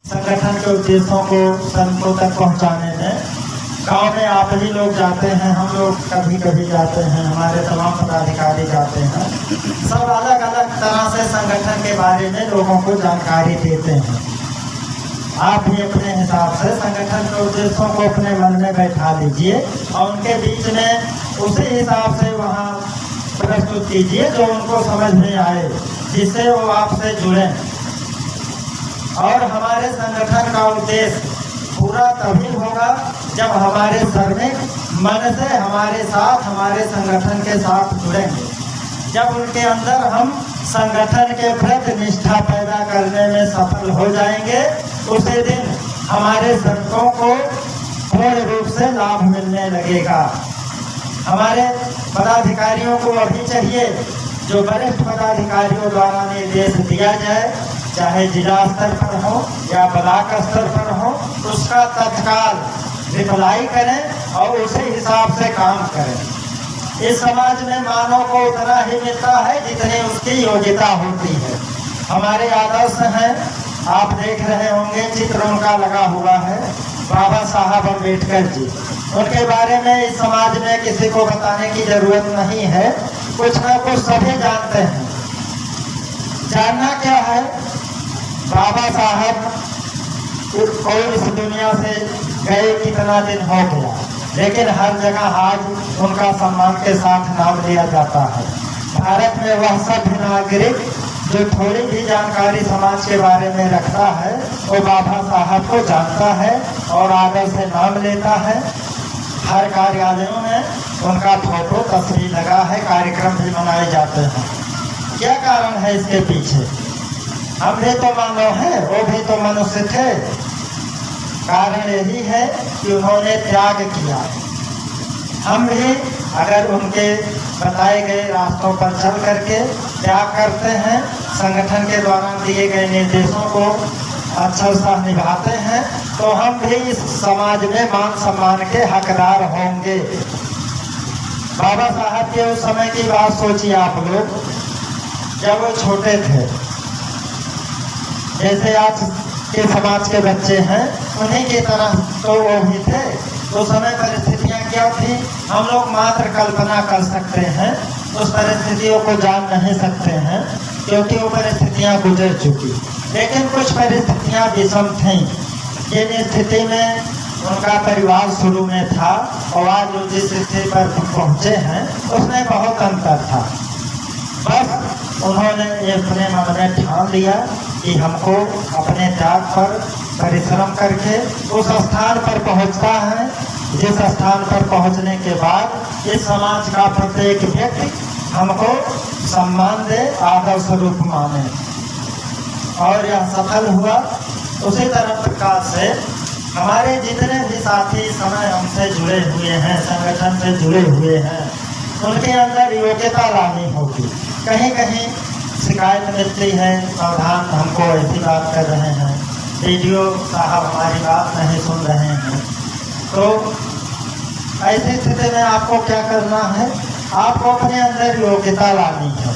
संगठन के उद्देश्यों को संतों तक पहुंचाने में गांव में आप ही लोग जाते हैं, हम लोग कभी कभी जाते हैं, हमारे तमाम पदाधिकारी जाते हैं। सब अलग अलग तरह से संगठन के बारे में लोगों को जानकारी देते हैं। आप भी अपने हिसाब से संगठन के उद्देश्यों को अपने मन में बैठा लीजिए और उनके बीच में उसी हिसाब से वहाँ प्रस्तुत कीजिए जो उनको समझ में आए, जिससे वो आपसे जुड़ें। और हमारे संगठन का उद्देश्य पूरा तभी होगा जब हमारे श्रमिक मन से हमारे साथ, हमारे संगठन के साथ जुड़ेंगे। जब उनके अंदर हम संगठन के प्रति निष्ठा पैदा करने में सफल हो जाएंगे, उसी दिन हमारे श्रमिकों को पूर्ण रूप से लाभ मिलने लगेगा। हमारे पदाधिकारियों को अभी चाहिए जो वरिष्ठ पदाधिकारियों द्वारा निर्देश दिया जाए, चाहे जिला स्तर पर हो या ब्लॉक स्तर पर हो, उसका तत्काल रिप्लाई करें और उसी हिसाब से काम करें। इस समाज में मानव को उतना ही मिलता है जितनी उसकी योग्यता होती है। हमारे आदर्श हैं, आप देख रहे होंगे, चित्र उनका लगा हुआ है, बाबा साहब अम्बेडकर जी। उनके बारे में इस समाज में किसी को बताने की जरूरत नहीं है, कुछ ना कुछ सभी जानते हैं। जानना क्या है, बाबा साहब कोई इस दुनिया से गए कितना दिन हो गया, लेकिन हर जगह आज उनका सम्मान के साथ नाम लिया जाता है। भारत में वह सभ्य नागरिक जो थोड़ी भी जानकारी समाज के बारे में रखता है, वो बाबा साहब को जानता है और आदर से नाम लेता है। हर कार्यालयों में उनका फोटो तस्वीर लगा है, कार्यक्रम भी मनाए जाते हैं। क्या कारण है इसके पीछे? हम भी तो मानव हैं, वो भी तो मनुष्य थे। कारण यही है कि उन्होंने त्याग किया। हम भी अगर उनके बताए गए रास्तों पर चल करके त्याग करते हैं, संगठन के द्वारा दिए गए निर्देशों को अच्छा सा निभाते हैं, तो हम भी इस समाज में मान सम्मान के हकदार होंगे। बाबा साहब के उस समय की बात सोचिए आप लोग, जब वो छोटे थे। जैसे आज के समाज के बच्चे हैं, उन्हीं की तरह तो वो भी थे। उस समय परिस्थितियाँ क्या थी, हम लोग मात्र कल्पना कर सकते हैं, उस परिस्थितियों को जान नहीं सकते हैं, क्योंकि वो परिस्थितियाँ गुजर चुकी। लेकिन कुछ परिस्थितियाँ विषम थीं, जिन स्थिति में उनका परिवार शुरू में था और आज वो जिस स्थिति पर पहुँचे हैं, उसमें बहुत अंतर था। बस उन्होंने अपने मन में ठान लिया कि हमको अपने त्याग पर परिश्रम करके उस स्थान पर पहुंचता है, जिस स्थान पर पहुंचने के बाद इस समाज का प्रत्येक व्यक्ति हमको सम्मान दे, आदर स्वरूप माने। और यह सफल हुआ। उसी तरह प्रकार से हमारे जितने भी साथी समय हमसे जुड़े हुए हैं, संगठन से जुड़े हुए हैं, उनके अंदर योग्यता लानी होगी। कहीं कहीं शिकायत मिलती है, प्रधान हमको ऐसी बात कर रहे हैं, वीडियो साहब हमारी बात नहीं सुन रहे हैं। तो ऐसी स्थिति में आपको क्या करना है, आपको अपने अंदर योग्यता लानी है।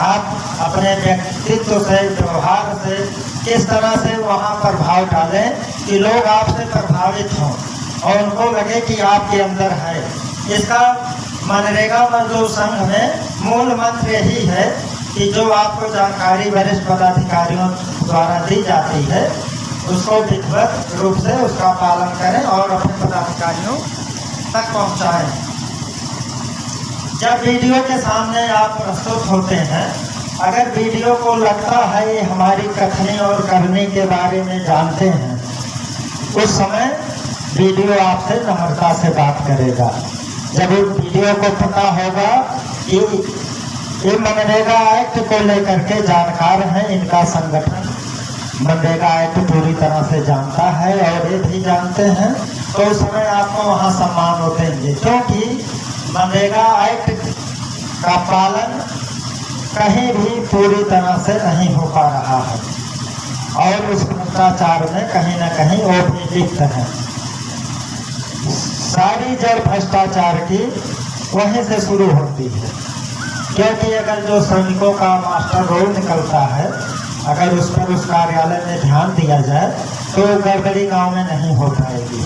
आप अपने व्यक्तित्व से, व्यवहार से किस तरह से वहाँ प्रभाव डालें कि लोग आपसे प्रभावित हों और उनको लगे कि आपके अंदर है। इसका मनरेगा मजदूर संघ में मूल मंत्र यही है कि जो आपको जानकारी वरिष्ठ पदाधिकारियों द्वारा दी जाती है, उसको विधिवत रूप से उसका पालन करें और अपने पदाधिकारियों तक पहुंचाएं। जब वीडियो के सामने आप प्रस्तुत होते हैं, अगर वीडियो को लगता है ये हमारी कथनी और करने के बारे में जानते हैं, उस समय वीडियो आपसे नम्रता से बात करेगा। जब इस वीडियो को पता होगा कि ये मनरेगा एक्ट को लेकर के जानकार हैं, इनका संगठन मनरेगा एक्ट पूरी तरह से जानता है और ये भी जानते हैं, तो उस समय आपको वहाँ सम्मान देंगे, क्योंकि मनरेगा एक्ट का पालन कहीं भी पूरी तरह से नहीं हो पा रहा है और उस भ्रष्टाचार में कहीं न कहीं वो भी लिप्त है। सारी जड़ भ्रष्टाचार की वहीं से शुरू होती है, क्योंकि अगर जो श्रमिकों का मास्टर रोल निकलता है अगर उस पर उस कार्यालय में ध्यान दिया जाए तो गड़बड़ी गांव में नहीं हो पाएगी।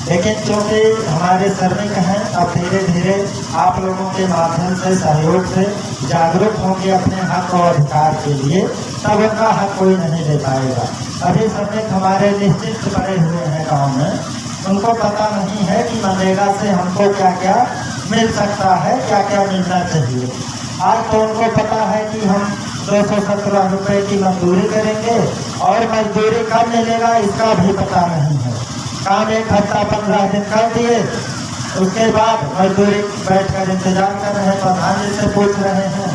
लेकिन क्योंकि हमारे श्रमिक हैं, अब धीरे धीरे आप लोगों के माध्यम से, सहयोग से जागरूक होंगे अपने हक और अधिकार के लिए, तब उनका हक कोई नहीं ले पाएगा। अभी श्रमिक हमारे निश्चित पड़े हुए हैं गाँव में, उनको पता नहीं है कि मनरेगा से हमको क्या क्या मिल सकता है, क्या क्या मिलना चाहिए। आज तो उनको पता है कि हम 217 रुपये की मजदूरी करेंगे और मजदूरी कब मिलेगा इसका भी पता नहीं है। काम 1 हफ्ता 15 दिन कर दिए, उसके बाद मजदूरी बैठकर इंतजार कर रहे हैं। प्रधान जी से पूछ रहे हैं,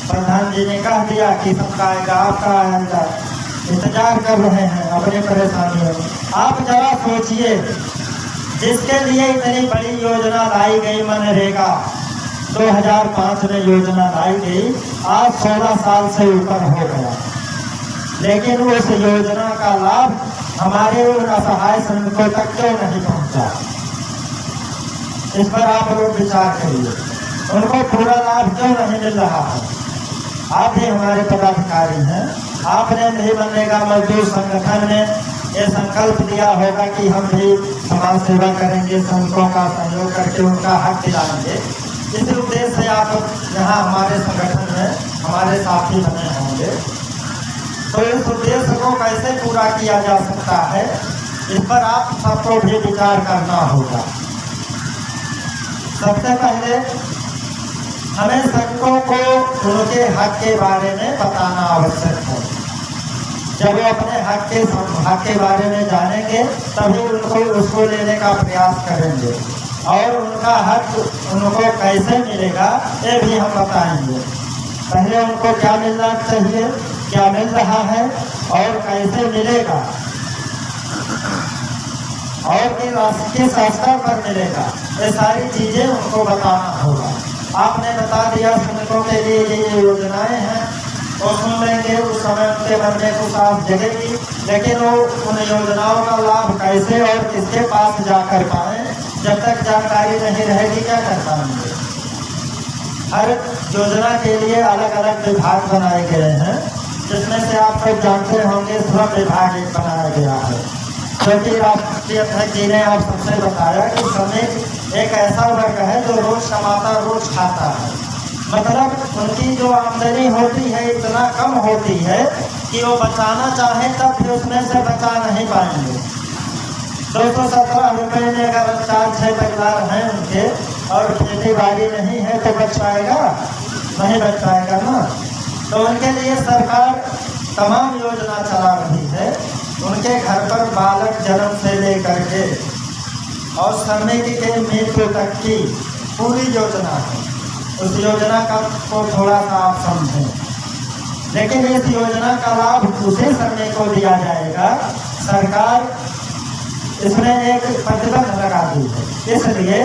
प्रधान जी ने कह दिया कि सबका आएगा, आपका आएगा, इंतजार कर रहे हैं अपनी परेशानियों में। आप जरा सोचिए, जिसके लिए इतनी बड़ी योजना लाई गई मनरेगा, 2005 में योजना लाई गई, आज 16 साल से ऊपर हो गया, लेकिन उस योजना का लाभ हमारे उन असहाय श्रमिकों तक क्यों नहीं पहुंचा? इस पर आप लोग विचार करिए, उनको पूरा लाभ क्यों नहीं मिल रहा है? आप भी हमारे पदाधिकारी हैं, आपने भी मनरेगा मजदूर संगठन में ये संकल्प दिया होगा कि हम भी समाज सेवा करेंगे, श्रमिकों का सहयोग करके उनका हक दिलाएंगे। इस उद्देश्य से आप यहाँ हमारे संगठन में हमारे साथी बने होंगे। तो इस उद्देश्य को कैसे पूरा किया जा सकता है, इस पर आप सबको भी विचार करना होगा। सबसे पहले हमें श्रमिकों को उनके हक के बारे में बताना आवश्यक है। जब वो अपने हक के बारे में जानेंगे तभी उनको उसको लेने का प्रयास करेंगे, और उनका हक उनको कैसे मिलेगा ये भी हम बताएंगे। पहले उनको क्या मिलना चाहिए, क्या मिल रहा है और कैसे मिलेगा, और किस स्तर पर मिलेगा, ये सारी चीजें उनको बताना होगा। आपने बता दिया श्रमिकों के लिए ये योजनाएं हैं, वो सुन लेंगे, उस समय उनके मन में कुछ आस जगेगी, लेकिन वो उन योजनाओं का लाभ कैसे और किसके पास जाकर पाए, जब तक जानकारी नहीं रहेगी क्या कर पाएंगे। हर योजना के लिए अलग अलग विभाग बनाए गए हैं, जिसमें से आप सब जानते होंगे श्रम विभाग एक बनाया गया है, क्योंकि राष्ट्रीय अध्यक्ष जी ने आप सबसे बताया कि श्रमिक एक ऐसा वर्ग है जो रोज कमाता रोज खाता है। मतलब उनकी जो आमदनी होती है इतना कम होती है कि वो बचाना चाहे तब भी उसमें से बचा नहीं पाएंगे। 217 रुपये में अगर 4-6 परिवार हैं उनके और खेती बाड़ी नहीं है तो बच पाएगा? नहीं बच पाएगा ना। तो उनके लिए सरकार तमाम योजना चला रही है। उनके घर पर बालक जन्म से लेकर के और श्रमिक के मृत्यु तक की पूरी योजना है। उस योजना का को थोड़ा सा आप समझें, लेकिन इस योजना का लाभ उसे श्रमिक को दिया जाएगा। सरकार इसमें एक प्रतिबंध लगा दी है, इसलिए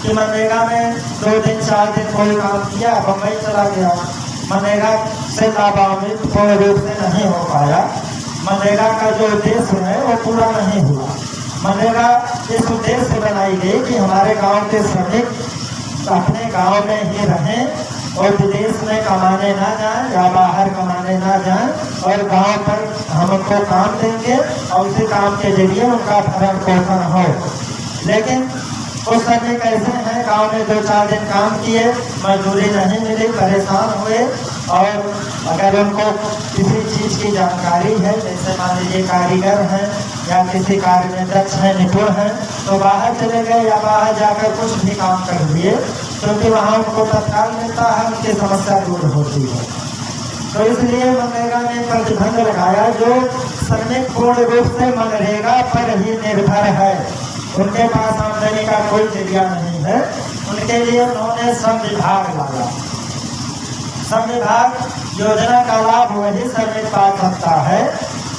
कि मनरेगा में 2 दिन 4 दिन कोई काम किया, बम्बई चला गया, मनरेगा से लाभान्वित पूर्ण रूप से नहीं हो पाया, मनरेगा का जो उद्देश्य है वो पूरा नहीं हुआ। मनरेगा इस उद्देश्य से बनाई गई कि हमारे गांव के श्रमिक अपने गांव में ही रहें और विदेश में कमाने ना जाएं या बाहर कमाने ना जाएं, और गांव पर हम उनको काम देंगे और उसी काम के जरिए उनका भरण पोषण हो। लेकिन उस समय कैसे हैं, गांव में 2-4 दिन काम किए, मजदूरी नहीं मिली, परेशान हुए, और अगर उनको किसी चीज़ की जानकारी है, जैसे मान लीजिए कारीगर हैं या किसी कार्य में दक्ष हैं, निपुण हैं, तो बाहर चले गए या बाहर जाकर कुछ भी काम कर लिए, क्योंकि वहाँ उनको तत्काल मिलता है, उनकी समस्या दूर होती है। तो इसलिए मनरेगा ने प्रतिबंध लगाया। जो श्रमिक पूर्ण रूप से मनरेगा पर ही निर्भर है, उनके पास आमदनी का कोई जरिया नहीं है, उनके लिए उन्होंने श्रम विभाग लाया। श्रम विभाग योजना का लाभ वही श्रमिक पा सकता है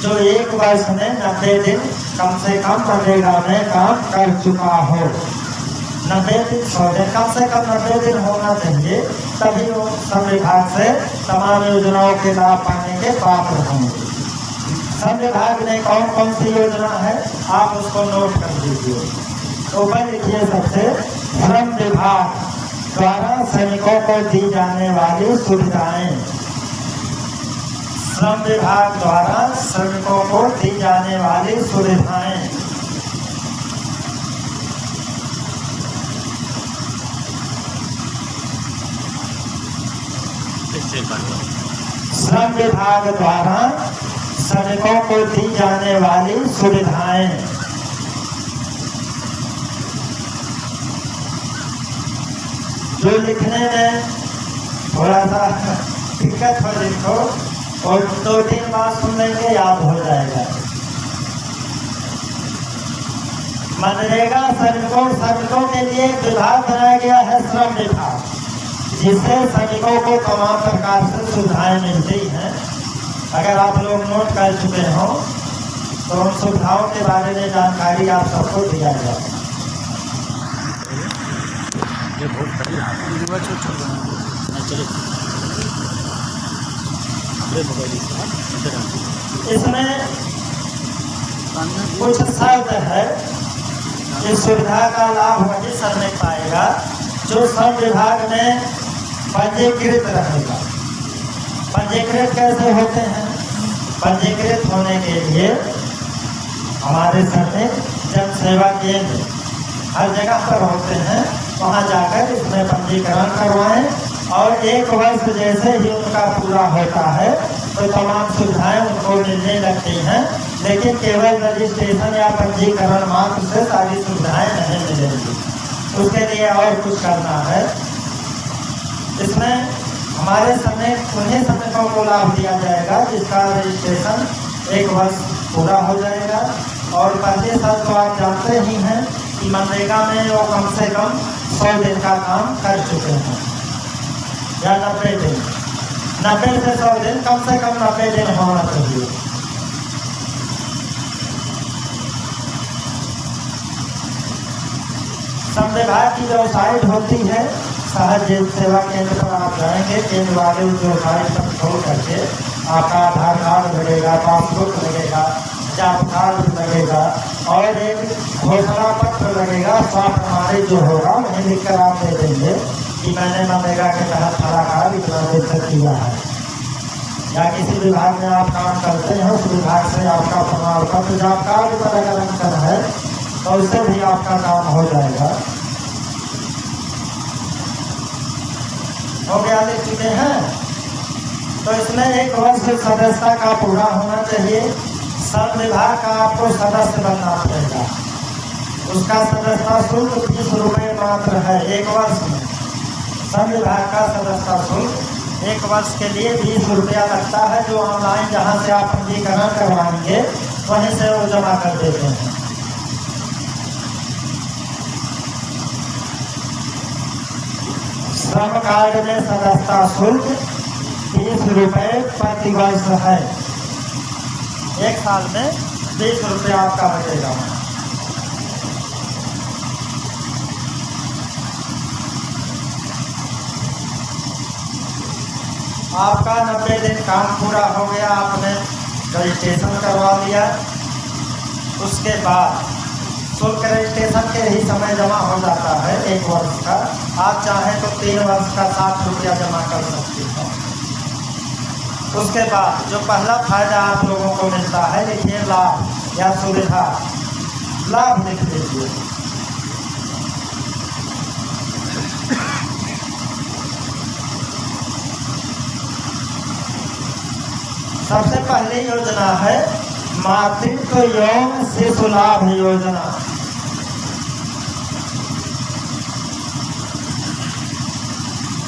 जो 1 वर्ष में 90 दिन कम से कम मनरेगा में काम कर चुका हो। 90 दिन, 100 दिन, कम से कम 90 दिन होना चाहिए, तभी वो श्रम विभाग से तमाम योजनाओं के लाभ पाने के पात्र होंगे। श्रम विभाग ने कौन कौन सी योजना है आप उसको नोट कर दीजिए। ऊपर लिखिए सबसे, श्रम विभाग द्वारा श्रमिकों को दी जाने वाली सुविधाएं। श्रम विभाग द्वारा श्रमिकों को दी जाने वाली सुविधाएं। श्रम विभाग द्वारा श्रमिकों को दी जाने वाली सुविधाएं। जो लिखने में थोड़ा सा दिक्कत हो जिनको, और 2-3 बार सुन लेंगे याद हो जाएगा। मनरेगा श्रमिकों के लिए एक विभाग बनाया गया है, श्रम विभाग, जिससे श्रमिकों को तमाम प्रकार से सुविधाएं मिलती हैं। अगर आप लोग नोट कर चुके हो तो उन सुविधाओं के बारे में जानकारी आप सबको दिया जाए। इसमें कुछ शर्त है। इस सुविधा का लाभ वही श्रमिक पाएगा जो श्रम विभाग में पंजीकृत रहेगा। पंजीकृत कैसे होते हैं? पंजीकृत होने के लिए हमारे श्रमिक जन सेवा केंद्र हर जगह पर होते हैं, वहाँ जाकर इसमें पंजीकरण करवाएं और 1 वर्ष जैसे ही उनका पूरा होता है तो तमाम सुविधाएं उनको मिलने लगती हैं। लेकिन केवल रजिस्ट्रेशन या पंजीकरण मात्र से सारी सुविधाएं नहीं मिलेंगी, उसके लिए और कुछ करना है। इसमें हमारे समय उन्हीं श्रमिकों को लाभ दिया जाएगा जिसका रजिस्ट्रेशन 1 वर्ष पूरा हो जाएगा। और पहले साल तो आप जानते ही हैं कि मनरेगा में वो कम से कम 100 दिन का काम कर चुके हैं या 90 दिन, 90 से 100 दिन, कम से कम 90 दिन होना चाहिए। श्रम विभाग की जो साइट होती है, सहज सेवा केंद्र पर आप जाएंगे, केंद्र वाले जो साइट पर खोल करके आपका आधार कार्ड लगेगा, पासबुक लगेगा, जाप कार्ड लगेगा और एक घोषणा पत्र लगेगा। स्वास्थ्य प्रमाणित जो होगा वहीं लिखकर आप दे देंगे कि मैंने मनरेगा के तहत सारा कार्य इतना देर तक किया है। या किसी विभाग में आप काम करते हैं, उस विभाग से आपका प्रमाण पत्र जाप कार्ड पर अगर अंतर है तो उससे भी आपका काम हो जाएगा। हो गया, लिख चुके हैं। तो इसमें 1 वर्ष सदस्यता का पूरा होना चाहिए। श्रम विभाग का आपको सदस्य बनना पड़ेगा। उसका सदस्यता शुल्क 30 रुपये मात्र है 1 वर्ष में। श्रम विभाग का सदस्यता शुल्क 1 वर्ष के लिए 20 रुपया लगता है, जो ऑनलाइन जहाँ से आप पंजीकरण करवाएंगे वहीं से वो जमा कर देते हैं। श्रम कार्ड में सदस्यता शुल्क 30 रुपये प्रति वर्ष है। 1 साल में 20 रुपया आपका बचेगा। आपका 90 दिन काम पूरा हो गया, आपने रजिस्ट्रेशन करवा लिया। उसके बाद शुल्क रजिस्ट्रेशन के ही समय जमा हो जाता है 1 वर्ष का। आप चाहें तो 3 वर्ष का 60 रुपया जमा कर सकते हैं। उसके बाद जो पहला फायदा आप लोगों को मिलता है, लिखिए लाभ या सुविधा। लाभ लिख लीजिए। सबसे पहली योजना है मातृत्व यौन शिशु लाभ योजना।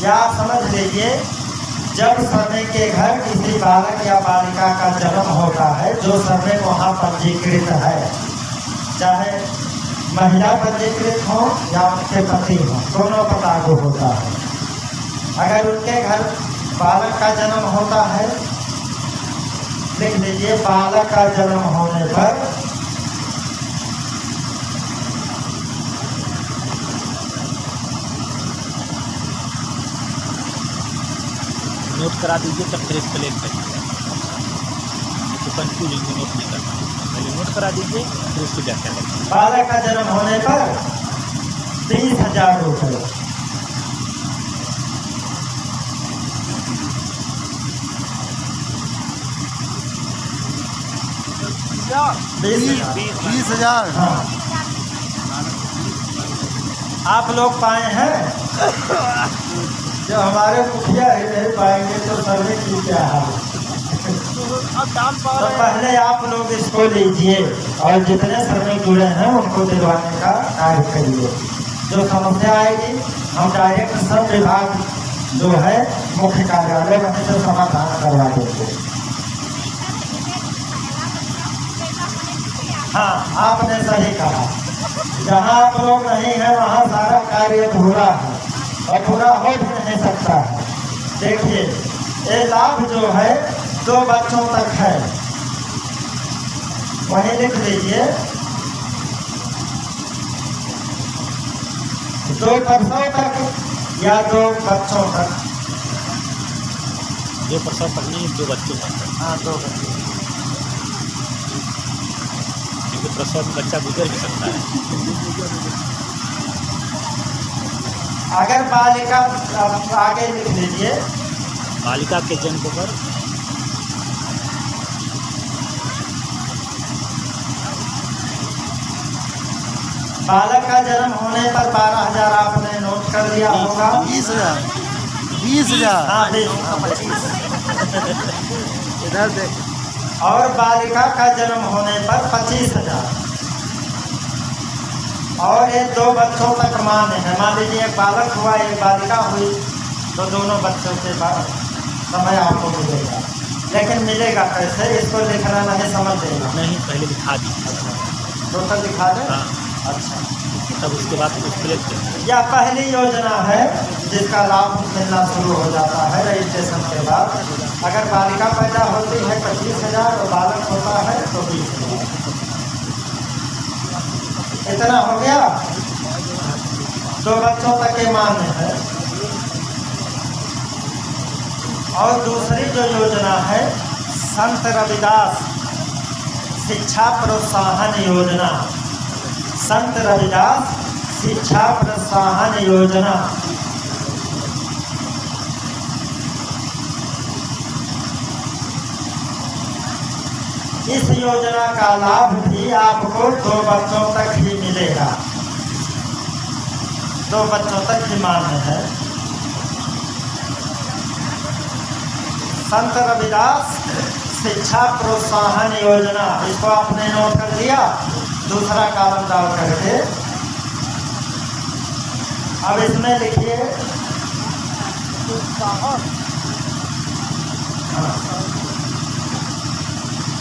या आप समझ लीजिए, जब श्रमिक के घर किसी बालक या बालिका का जन्म होता है, जो श्रमिक वहाँ पंजीकृत है, चाहे महिला पंजीकृत हो या उनके पति हो, दोनों को लागू होता है। अगर उनके घर बालक का जन्म होता है, लिख लीजिए, बालक का जन्म होने पर नोट करा दीजिए, तब फिर इसको लेट करिए। तो कंफ्यूजिंग में नोट नहीं करना, पहले नोट करा दीजिए फिर उसको व्याख्या करिए। बालक का जन्म होने पर 30,000 रुपये। 20,000। हाँ, आप लोग पाए हैं? जो हमारे मुखिया ही नहीं पाएंगे तो सर्वे की क्या हाल? तो पहले आप लोग इसको लीजिए और जितने सर्वे जुड़े हैं उनको दिलवाने का कार्य करिए। जो समस्या आएगी हम डायरेक्ट सब विभाग जो है मुख्य कार्यालय वहीं से समाधान करवा देंगे। हाँ, आपने सही कहा, जहाँ आप लोग नहीं है वहाँ सारा कार्य अधूरा है और पूरा हो भी नहीं सकता है। देखिए, ये लाभ जो है 2 बच्चों तक है, वहीं लिख लीजिए 2 प्रसव तक या 2 बच्चों तक। 2 प्रसव तक नहीं, 2 बच्चों तक। हाँ, 2 बच्चों। क्योंकि प्रसव में बच्चा गुजर भी सकता है। अगर बालिका, आगे लिख लीजिए, बालिका के जन्म पर बालक का जन्म होने पर 12,000 आपने नोट कर लिया होगा। 20,000। 20,000। हाँ, 20। इधर देख। और बालिका का जन्म होने पर 25,000। और ये 2 बच्चों तक मान्य है। मान लीजिए एक बालक हुआ एक बालिका हुई तो दोनों बच्चों के बाद समय आपको मिलेगा, लेकिन मिलेगा कैसे इसको लिखना नहीं, समझ लेना। नहीं, पहले दिखा दी। टोटल दिखा दें। हाँ, अच्छा, तब उसके बाद कुछ कलेक्ट करें। यह पहली योजना है जिसका लाभ मिलना शुरू हो जाता है रजिस्ट्रेशन के बाद। अगर बालिका पैदा होती है 25,000 और बालक होता है तो 20,000। इतना हो गया। 2 बच्चों तक ये मान्य है। और दूसरी जो योजना है संत रविदास शिक्षा प्रोत्साहन योजना। संत रविदास शिक्षा प्रोत्साहन योजना। इस योजना का लाभ भी आपको 2 बच्चों तक ही मिलेगा। 2 बच्चों तक ही मान्य है। संत रविदास शिक्षा प्रोत्साहन योजना, इसको आपने नोट कर लिया दूसरा कॉलम डाल करके। अब इसमें लिखिए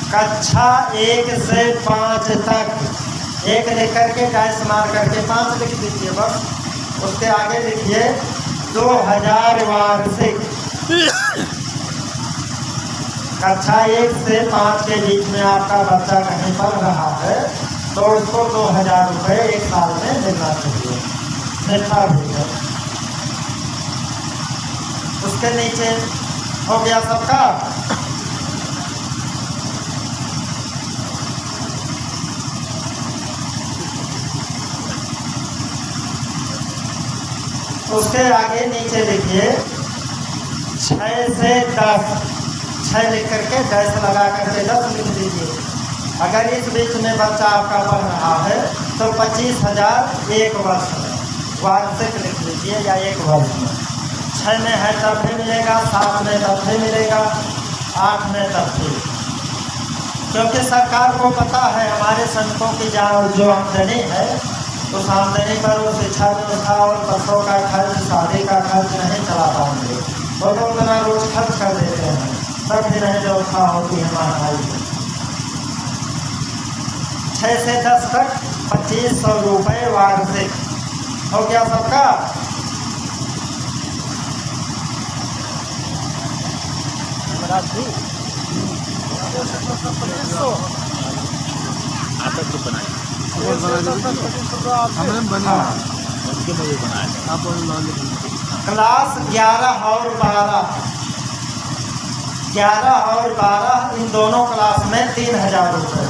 कक्षा 1 से 5 तक, 1 लिख करके डैश मार करके 5 लिख दीजिए बस। उसके आगे लिखिए 2,000 वार्षिक। कक्षा 1 से 5 के बीच में आपका बच्चा कहीं पढ़ रहा है तो उसको 2,000 रुपये 1 साल में मिलना चाहिए, मिलता भी है। उसके नीचे हो गया सबका। उसके आगे नीचे लिखिए 6 से 10, 6 लिख करके 10 लगा करके 10 लिख दीजिए। अगर इस बीच में बच्चा आपका पढ़ रहा है तो 25,000 1 वर्ष में, वार्षिक लिख लीजिए या 1 वर्ष में। 6 में है तब भी मिलेगा, 7 में तब भी मिलेगा, 8 में तब भी। क्योंकि सरकार को पता है हमारे संतों की जो आमदनी है उस आमदनी पर वो शिक्षा व्यवस्था और बसों का खर्च, शादी का खर्च नहीं चला पाएंगे। वो तो उतना रोज खर्च कर देते हैं, तब भी नहीं व्यवस्था होती है महंगाई की। 6 से 10 तक 2,500 रुपये वार्षिक हो गया सबका। आप जो बनाए हमने बना उनके मुझे बनाया आप क्लास 11 और 12 इन दोनों क्लास में 3,000 रुपये।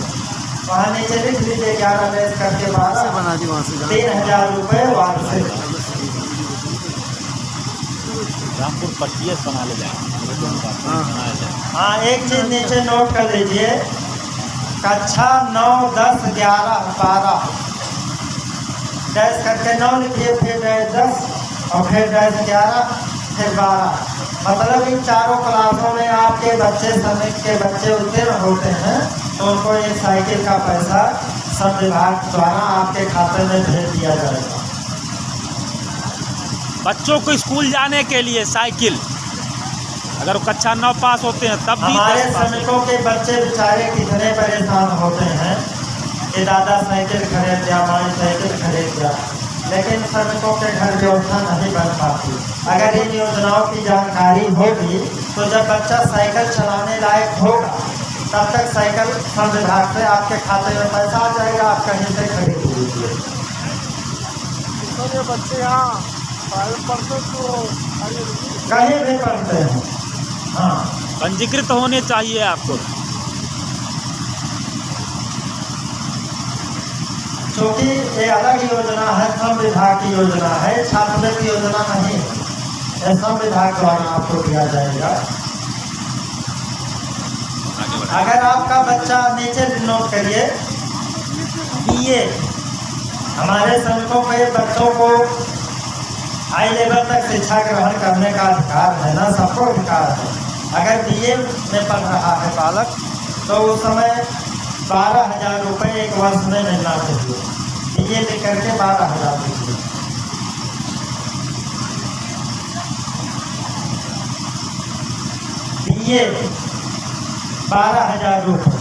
वहाँ नीचे लिख लीजिए 11 लेस करके 12 बना दी वहाँ से 3,000 रुपये वार्षिक। रामपुर पट्टियस बना ले जाए। हाँ, एक चीज नीचे नोट कर लीजिए, कक्षा 9, 10, 11, 12 डैश करके 9 लिखिए, फिर डैश 10 और फिर डैश 11, फिर 12। मतलब इन चारों क्लासों में आपके बच्चे श्रमिक के बच्चे उत्तीर्ण होते हैं तो उनको एक साइकिल का पैसा श्रम विभाग द्वारा आपके खाते में भेज दिया जाएगा। बच्चों को स्कूल जाने के लिए साइकिल, अगर वो कक्षा 9 पास होते हैं तब भी हमारे 10 पास श्रमिकों के बच्चे बेचारे कितने परेशान होते हैं कि दादा साइकिल खरीद दिया, माई साइकिल खरीद दिया, लेकिन श्रमिकों के घर व्यवस्था नहीं बन पाती। अगर इन योजनाओं की जानकारी होगी तो जब बच्चा साइकिल चलाने लायक होगा तब तक साइकिल श्रम विभाग से आपके खाते में पैसा आ जाएगा, आप कहीं से खरीद लीजिए। बच्चे यहाँ पढ़ते तो कहीं भी पढ़ते हैं। हाँ, पंजीकृत होने चाहिए आपको। क्योंकि ये अलग योजना है, श्रम विभाग की योजना है, छात्रवृत्ति योजना नहीं है। ये श्रम विभाग द्वारा आपको दिया जाएगा। अगर आपका बच्चा, नीचे नोट करिए, BA, हमारे श्रमिकों के बच्चों को हाई लेवल तक शिक्षा ग्रहण करने का अधिकार है ना, सबको अधिकार है। अगर BA में पढ़ रहा है बालक तो उस समय 12,000 रुपये एक वर्ष में मिलना चाहिए। BA लिख करके 12,000 रुपये। BA 12,000 रुपये।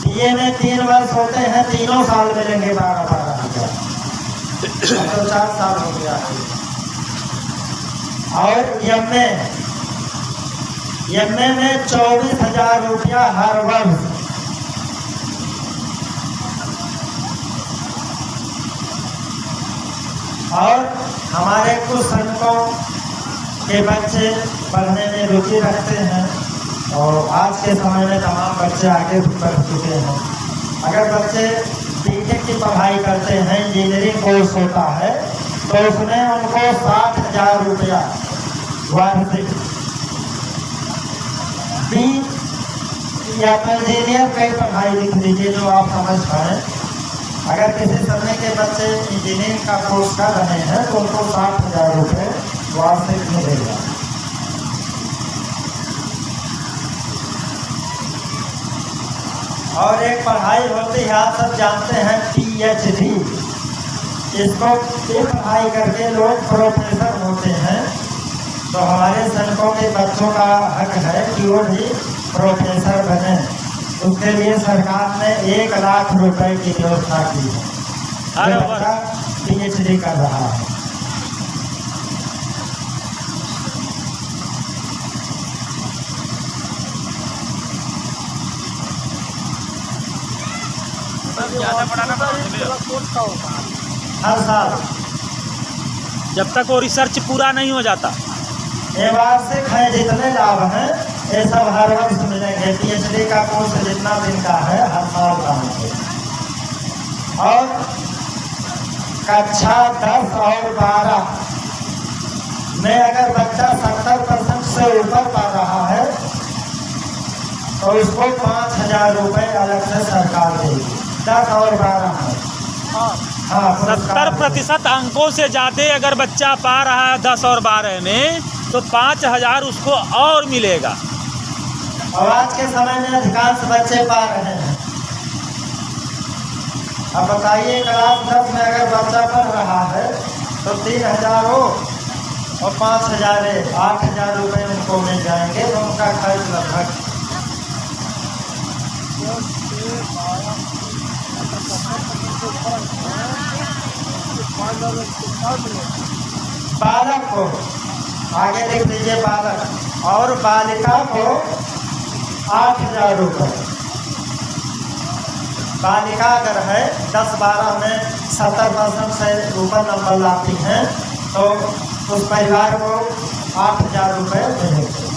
BA में 3 वर्ष होते हैं, तीनों साल मिलेंगे 12,000। तो 4 साल हो गया है। और MA में 24,000 रुपया हर वर्ष। और हमारे कुछ श्रमिकों के बच्चे पढ़ने में रुचि रखते हैं और आज के समय में तमाम बच्चे आगे बढ़ चुके हैं। अगर बच्चे BTech की पढ़ाई करते हैं, इंजीनियरिंग कोर्स होता है, तो उसमें उनको 60,000 रुपया वार्षिक B या तो इंजीनियर की पढ़ाई लिख लीजिए जो आप समझ पाए। अगर किसी समय के बच्चे इंजीनियरिंग का कोर्स कर रहे हैं तो उनको 60,000 रुपये वार्षिक मिलेगा। और एक पढ़ाई होती है, आप सब जानते हैं, PhD। इसको ये पढ़ाई करके लोग प्रोफेसर होते हैं। तो हमारे श्रमिकों के बच्चों का हक है कि वो भी प्रोफेसर बने। उसके लिए सरकार ने 1 लाख रुपए की व्यवस्था की है। अरे बच्चा PhD कर रहा है। ज़्यादा पढ़ाना हर साल जब तक वो रिसर्च पूरा नहीं हो जाता। ये वार्षिक है, जितने लाभ हैं ये सब हर वर्ष मिलेंगे। PhD का कोर्स जितना दिन का है हर साल का है। और कक्षा 10 और 12 में अगर बच्चा 70% से ऊपर पा रहा है तो उसको 5,000 रुपये अलग से सरकार देगी। 10 और 12 में। हाँ, 70% अंकों से ज़्यादा अगर बच्चा पा रहा है 10 और 12 में तो 5,000 उसको और मिलेगा। और आज के समय में अधिकांश बच्चे पा रहे हैं। अब बताइए, क्लास 10 में अगर बच्चा पढ़ रहा है तो 3,000 हो और 5,000 है, 8,000 रुपये उनको मिल जाएंगे। तो उनका खर्च लगभग बालक को, आगे लिख दीजिए, बालक और बालिका को 8,000 रुपये। बालिका अगर है 10-12 में 70% से ऊपर नंबर लाती हैं तो उस परिवार को 8,000 रुपये मिलेंगे।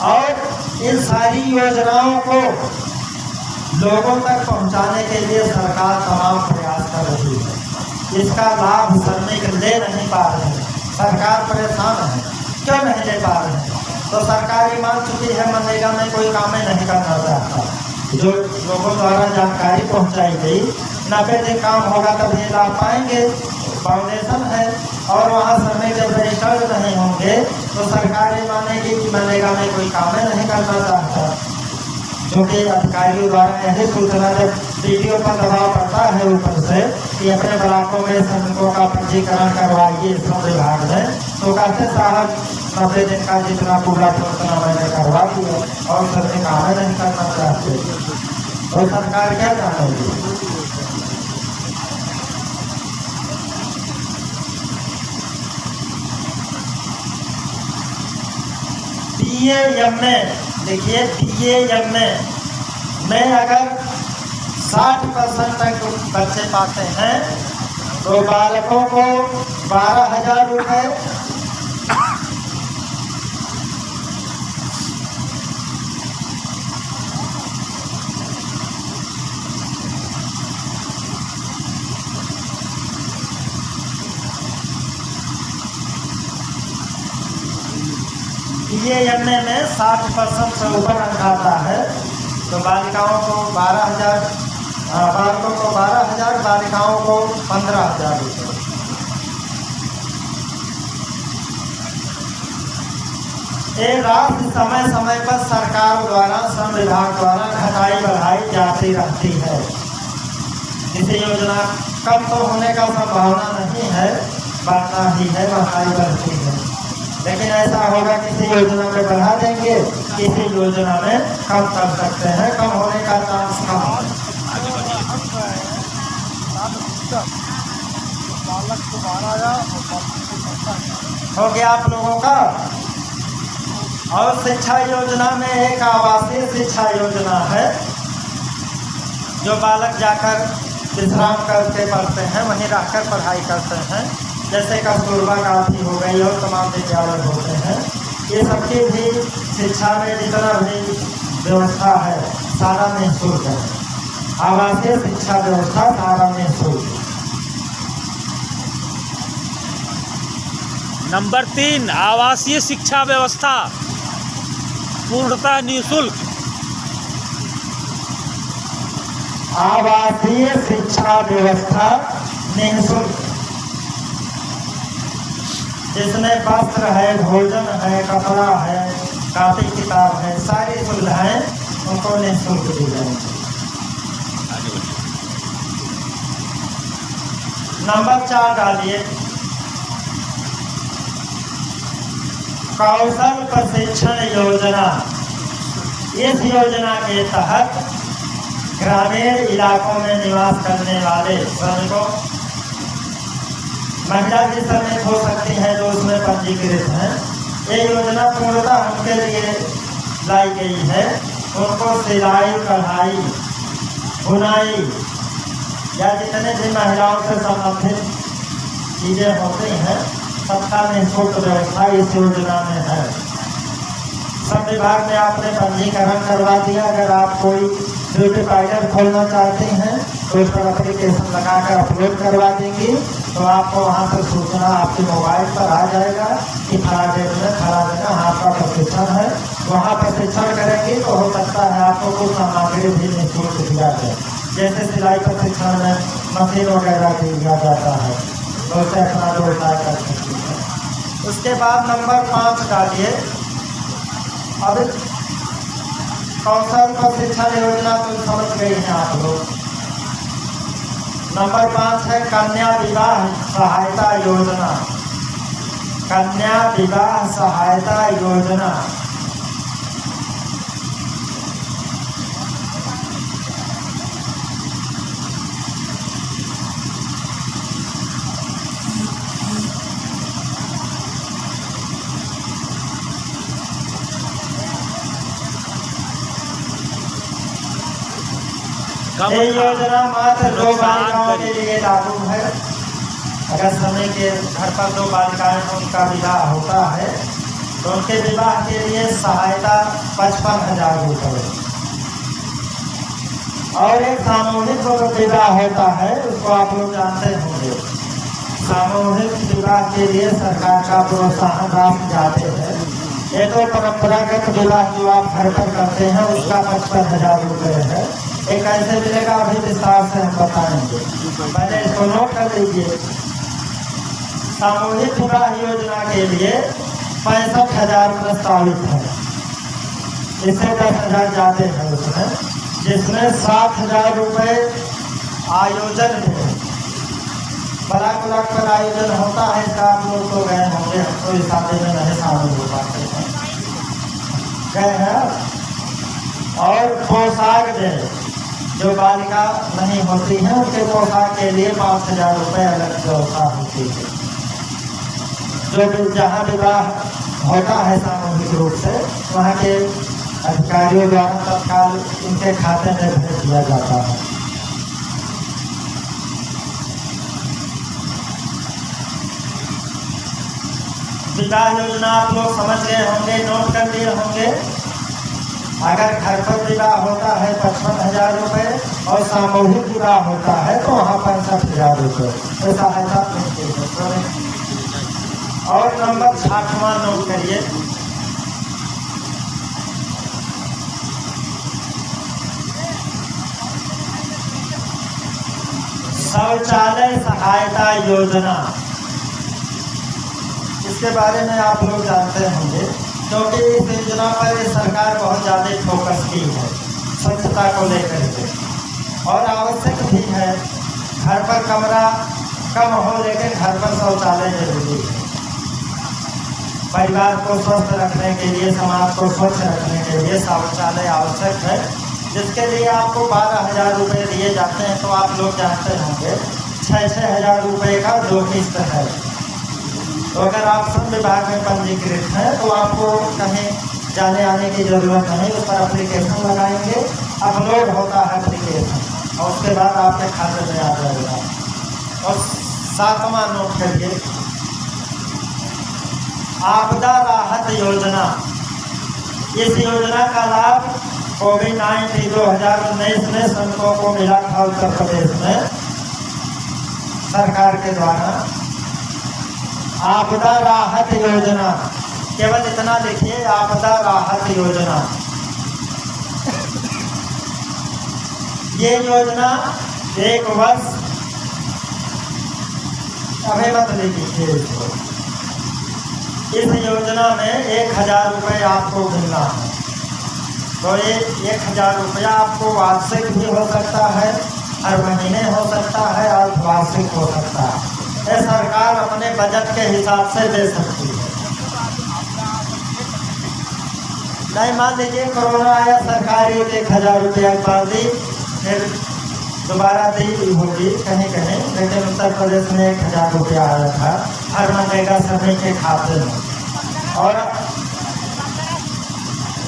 और इन सारी योजनाओं को लोगों तक पहुंचाने के लिए सरकार तमाम प्रयास कर रही है। इसका लाभ श्रमिक ले नहीं पा रहे हैं। सरकार परेशान है, क्यों नहीं दे पा रहे हैं? तो सरकार ये मान चुकी है मनरेगा में कोई काम नहीं करना चाहता। जो लोगों द्वारा जानकारी पहुंचाई गई 90 दिन काम होगा तभी लाभ पाएंगे, फाउंडेशन है। और वहाँ समय जब रजिस्टर्ड नहीं होंगे तो सरकार ये मानेगी कि मनरेगा में कोई काम नहीं करना चाहता। क्योंकि अधिकारियों द्वारा यही सूचना जब डीटीओ पर दबाव पड़ता है ऊपर से कि अपने ब्लॉकों में श्रमिकों का पंजीकरण करवाइए श्रम विभाग में, तो कहते साहब 90 दिन का जितना पूरा सूचना मैंने करवा दिया और श्रमिक काम नहीं करना चाहते, तो सरकार क्या जानेगी? DAM में देखिए, DAM में अगर 60% तक बच्चे पाते हैं तो बालकों को 12,000 रुपये, DAM में 60% से ऊपर अंक आता है तो बालिकाओं को 12,000, बालकों को 12,000, बालिकाओं को 15,000 रुपये। ये राशि समय समय पर सरकार द्वारा, श्रम विभाग द्वारा घटाई बढ़ाई जाती रहती है। इसे योजना कम तो होने का संभावना नहीं है, बढ़ना ही है, महंगाई बढ़ती है। लेकिन ऐसा होगा किसी योजना में बढ़ा देंगे, किसी योजना में कम कर सकते हैं, कम होने का चांस कम है। हो गया आप लोगों का। और शिक्षा योजना में एक आवासीय शिक्षा योजना है, जो बालक जाकर विश्राम करके पढ़ते हैं, वहीं रहकर पढ़ाई करते हैं, जैसे कस्तूरबा गांधी हो गई और तमाम विद्यालय होते हैं। ये सबकी भी शिक्षा में जितना भी व्यवस्था है सारा निःशुल्क है। आवासीय शिक्षा व्यवस्था सारा निःशुल्क। नंबर 3, आवासीय शिक्षा व्यवस्था पूर्णतः निःशुल्क। आवासीय शिक्षा व्यवस्था निःशुल्क, जिसमें वस्त्र है, भोजन है, कपड़ा है, कापी किताब है, सारी सुविधाएं उनको निःशुल्क दी जाएंगी। नंबर 4 डालिए, कौशल प्रशिक्षण योजना। इस योजना के तहत ग्रामीण इलाकों में निवास करने वाले श्रमिकों, महिला भी श्रमिक हो सकती है जो उसमें पंजीकृत हैं, ये योजना पूर्णतः उनके लिए लाई गई है। उनको सिलाई, कढ़ाई, बुनाई या जितने भी महिलाओं से संबंधित चीज़ें होती हैं सबका निःशुल्क व्यवस्था इस योजना में है। श्रम विभाग में आपने पंजीकरण करवा दिया। अगर आप कोई ब्यूटी पार्लर खोलना चाहते हैं तो उस पर एप्लीकेशन लगाकर अपलोड करवा देंगी तो आपको वहाँ से सूचना आपके मोबाइल पर आ जाएगा कि फला डेट में फला जगह आपका प्रशिक्षण है। वहाँ प्रशिक्षण करेंगे तो हो सकता है आपको कुछ सामग्री भी निःशुल्क दिया जाए, जैसे सिलाई प्रशिक्षण में मशीन वगैरह दिया जाता है, तो उसे अपना व्यवसाय कर सकती है। उसके बाद नंबर 5 डालिए। अब कौशल प्रशिक्षण योजना तो समझ गई हैं आप लोग। नंबर 5 है कन्या विवाह सहायता योजना। कन्या विवाह सहायता योजना ये योजना मात्र 2 बालिकाओं के लिए लागू है। अगर समय के घर पर 2 बालिकाएं उनका विवाह होता है तो उनके विवाह के लिए सहायता 55,000 रुपये। और एक सामूहिक विवाह होता है, उसको आप लोग जानते होंगे, सामूहिक विवाह के लिए सरकार का प्रोत्साहन राशि जाते हैं। ये तो परंपरागत विवाह जो आप घर पर करते हैं उसका 55,000 रुपये है। ये कैसे मिलेगा अभी विस्तार से हम बताएंगे, पहले इसको नोट कर लीजिए। सामूहिक विवाह योजना के लिए 65,000 प्रस्तावित है, इससे 10,000 जाते हैं उसमें, जिसमें 7,000 रुपये आयोजन में ब्लॉक पर आयोजन होता है। इसका आप लोग तो गए होंगे, हम तो इस शादी में नहीं शामिल हो पाते हैं, गए हैं। और पोशाक दे, जो बालिका नहीं होती है उनके पोशाक के लिए 5,000 रुपये अलग व्यवस्था होती है। जो जहाँ विवाह होता है सामूहिक रूप से वहाँ के अधिकारियों द्वारा तत्काल इनके खाते में भेज दिया जाता है। विवाह योजना आप लोग समझ गए होंगे, नोट कर लिए होंगे। अगर घर पर विवाह होता है 55,000 रुपये और सामूहिक विवाह होता है तो वहाँ 65,000 रुपये सहायता मिलती है। और नंबर 60वां नोट करिए। शौचालय सहायता योजना, इसके बारे में आप लोग जानते होंगे क्योंकि इस योजना पर सरकार बहुत ज़्यादा फोकस की है स्वच्छता को लेकर के, और आवश्यक भी है। घर पर कमरा कम हो लेकिन घर पर शौचालय जरूरी है। परिवार को स्वस्थ रखने के लिए, समाज को स्वच्छ रखने के लिए शौचालय आवश्यक है, जिसके लिए आपको 12,000 रुपये दिए जाते हैं। तो आप लोग जानते होंगे 6-6 हज़ार रुपये का 2 किस्त है। तो अगर आप श्रम विभाग में पंजीकृत हैं तो आपको कहीं जाने आने की ज़रूरत नहीं, उस पर एप्लीकेशन लगाएंगे, अपलोड होता है एप्लीकेशन और उसके बाद आपके खाते में आ जाएगा। और 7वां नोट करिए, आपदा राहत योजना। इस योजना का लाभ कोविड-19 2019 में श्रमिकों को मिला था उत्तर प्रदेश में सरकार के द्वारा। आपदा राहत योजना, केवल इतना लिखिए, आपदा राहत योजना। ये योजना 1 वर्ष, अभी मत लिखिए इसको। इस योजना में 1,000 रुपये आपको मिलना है। तो ये 1,000 रुपया आपको वार्षिक भी हो सकता है, हर महीने हो सकता है, अर्धवार्षिक हो सकता है। ये सरकार अपने बजट के हिसाब से दे सकती है। नहीं मान लीजिए कोरोना आया, सरकार 1,000 रुपया एक दी, फिर दोबारा दी होगी कहीं कहीं, लेकिन उत्तर प्रदेश में 1,000 रुपया आया था हर मनरेगा श्रमिक के खाते में। और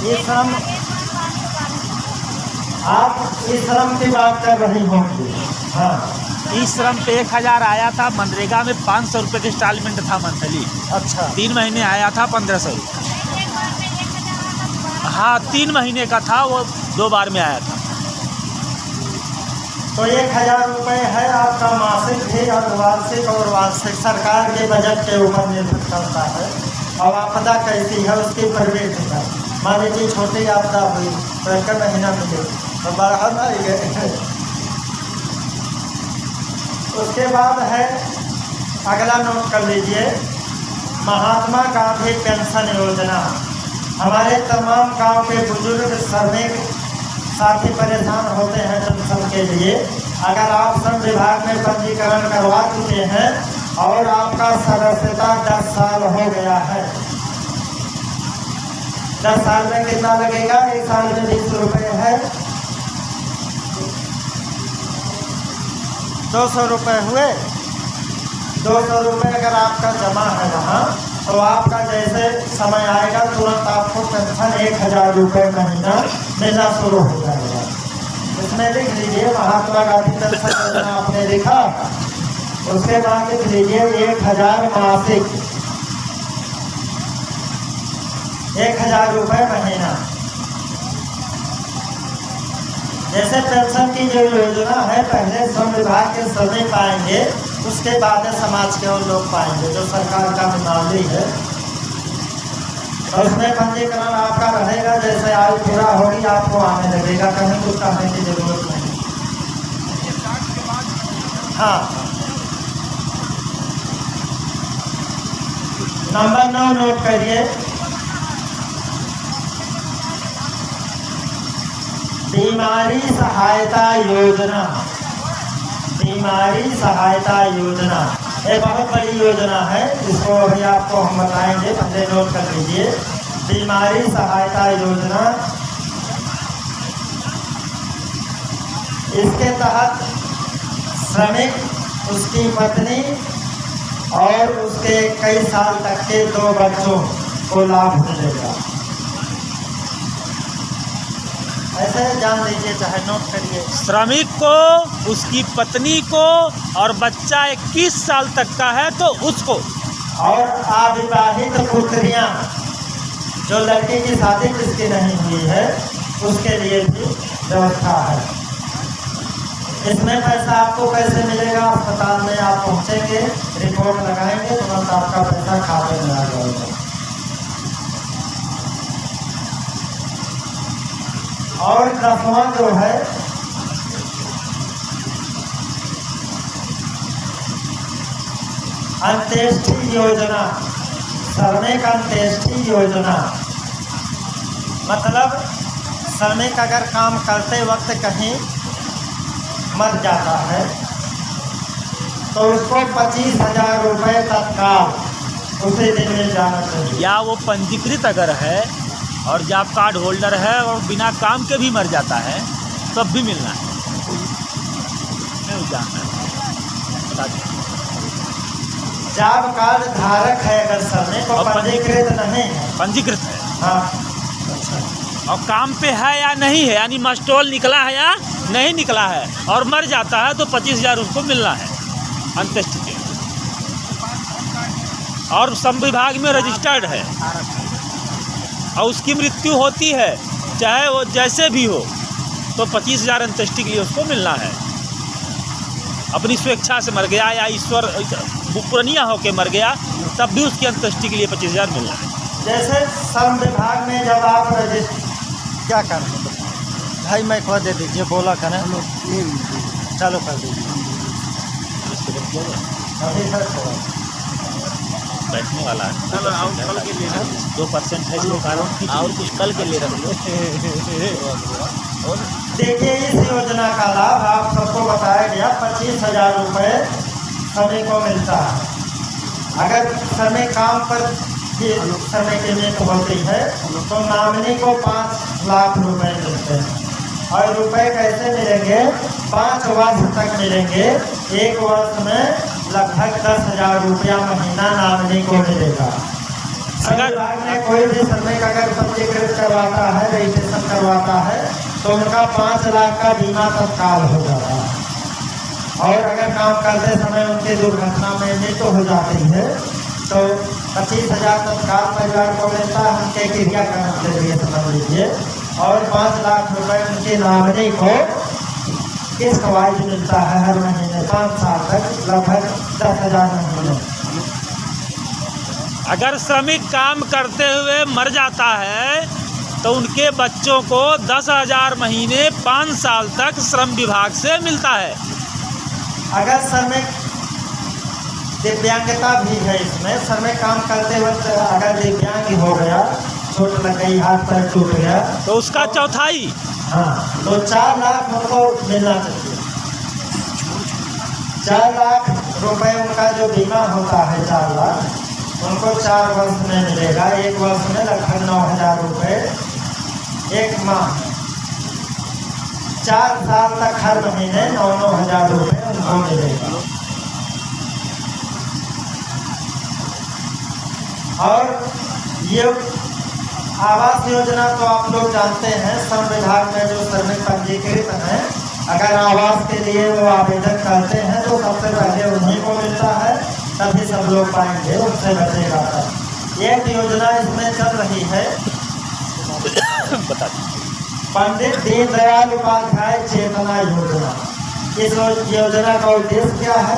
ये श्रम, आप इस श्रम की बात कर रही होंगी। हाँ, इस श्रम पे 1,000 आया था, मनरेगा में 500 रुपये का इंस्टॉलमेंट था मंथली। अच्छा, 3 महीने आया था 1,500 रुपये। हाँ, 3 महीने का था, वो 2 बार में आया था। तो 1,000 रुपये है आपका मासिक भी, अर्धवार्षिक और वार्षिक सरकार के बजट के ऊपर निर्भर करता है। और आपदा कैसी है उसकी परवेश है। मान लीजिए छोटी आपदा हुई तो 1 महीना मिले तो 12 नहीं गए। उसके बाद है, अगला नोट कर लीजिए, महात्मा गांधी पेंशन योजना। हमारे तमाम गांव के बुजुर्ग श्रमिक साथी परेशान होते हैं पेंशन के लिए। अगर आप श्रम विभाग में पंजीकरण करवा चुके हैं और आपका सदस्यता 10 साल हो गया है, 10 साल में कितना लगेगा? 1 साल में 20 रुपये है, 200 रुपये हुए। 200 रुपये अगर आपका जमा है वहाँ, तो आपका जैसे समय आएगा तुरंत आपको पेंशन 1,000 रुपये महीना मिलना शुरू हो जाएगा। इसमें लिख लीजिए महात्मा गांधी पेंशन योजना, आपने लिखा। उसके बाद लिख लीजिए 1,000 मासिक, 1,000 रुपये महीना। जैसे पेंशन की जो योजना है, पहले श्रम विभाग के श्रमिक पाएंगे उसके बाद समाज के और लोग पाएंगे। जो सरकार का नियमावली है और उसमें पंजीकरण आपका रहेगा, जैसे आयु पूरा होगी आपको आने लगेगा, कहीं कुछ कहने की जरूरत नहीं। हाँ, नंबर 9 नोट करिए। बीमारी सहायता योजना। बीमारी सहायता योजना ये बहुत बड़ी योजना है, इसको अभी आपको हम बताएंगे, पहले नोट कर लीजिए। बीमारी सहायता योजना, इसके तहत श्रमिक, उसकी पत्नी और उसके कई साल तक के 2 बच्चों को लाभ मिलेगा। ऐसे जान लीजिए, चाहे नोट करिए। श्रमिक को, उसकी पत्नी को और बच्चा 21 साल तक का है तो उसको, और अविवाहित पुत्रियां, जो लड़की की शादी जिसकी नहीं हुई है उसके लिए भी व्यवस्था है। इसमें पैसा आपको कैसे मिलेगा? अस्पताल में आप पहुंचेंगे, रिपोर्ट लगाएंगे, तुरंत आपका पैसा खाते में आ जाएगा। और 10वां जो है अंत्येष्टि योजना। श्रमिक अंत्येष्टि योजना मतलब श्रमिक अगर काम करते वक्त कहीं मर जाता है तो उसको 25,000 रुपये तत्काल उसी दिन मिल जाना चाहिए। या वो पंजीकृत अगर है और जॉब कार्ड होल्डर है और बिना काम के भी मर जाता है तब भी मिलना है, नहीं जानना है। जॉब कार्ड धारक है अगर श्रमिक को पंजीकृत नहीं है, पंजीकृत है, हाँ, और काम पे है या नहीं है, यानी मस्टोल निकला है या नहीं निकला है और मर जाता है तो 25,000 उसको मिलना है अंत्येष्टि के। और श्रम विभाग में रजिस्टर्ड है और उसकी मृत्यु होती है चाहे वो जैसे भी हो तो 25,000 अंत्येष्टि के लिए उसको मिलना है। अपनी स्वेच्छा से मर गया या ईश्वर पुरनिया होके मर गया तब भी उसकी अंत्येष्टि के लिए 25,000 मिलना है। जैसे श्रम विभाग में जब आप क्या करें भाई, मैं खो दे दीजिए, बोला करें, चालू कर दीजिए अभी सर, थोड़ा बैठने वाला है 2% है इसको कारण और कुछ कल के लिए रख लो। देखिए, इस योजना का लाभ आप सबको बताया गया, 25,000 रुपये श्रमिक को मिलता है। अगर श्रमिक काम पर श्रमिक की नियुक्ति होती है तो नॉमिनी को 5 लाख रुपए मिलते हैं। और रुपए कैसे मिलेंगे? 5 वर्ष तक मिलेंगे। 1 वर्ष में लगभग 10,000 रुपया महीना नॉमिनी को मिलेगा। अगर में कोई भी श्रमिक अगर पंजीकृत करवाता है, रजिस्ट्रेशन करवाता है तो उनका 5 लाख का बीमा तत्काल हो जाता है। और अगर काम करते समय उनकी दुर्घटना में मृत्यु हो जाती है तो 25,000 तत्काल परिवार को मिलता है, उनके क्रियाकर्म के लिए समझ लीजिए। और 5 लाख रुपए उनकी नॉमिनी को किस्त वाइज मिलता है हर महीने 5 साल तक, लगभग 10,000 महीने। अगर श्रमिक काम करते हुए मर जाता है तो उनके बच्चों को 10,000 महीने 5 साल तक श्रम विभाग से मिलता है। अगर श्रमिक दिव्यांगता भी है, इसमें श्रमिक काम करते वक्त अगर दिव्यांग हो गया, चोट लग गई, हाथ पैर टूट गया तो उसका चौथाई, हाँ, तो 4 लाख उनको मिलना चाहिए। 4 लाख रुपए उनका जो बीमा होता है 4 लाख उनको 4 वर्ष में मिलेगा। 1 वर्ष में लगभग 9,000 रुपये 1 माह, 4 साल तक हर महीने 9,000 रुपये उनको मिलेगा। और ये आवास योजना तो आप लोग जानते हैं, श्रम विभाग में जो श्रमिक पंजीकृत हैं अगर आवास के लिए वो आवेदन करते हैं तो सबसे पहले उन्हीं को मिलता है, तभी सब लोग पाएंगे, उससे बचेगा। एक योजना इसमें चल रही है, बता पंडित दीनदयाल उपाध्याय चेतना योजना। इस योजना का उद्देश्य क्या है?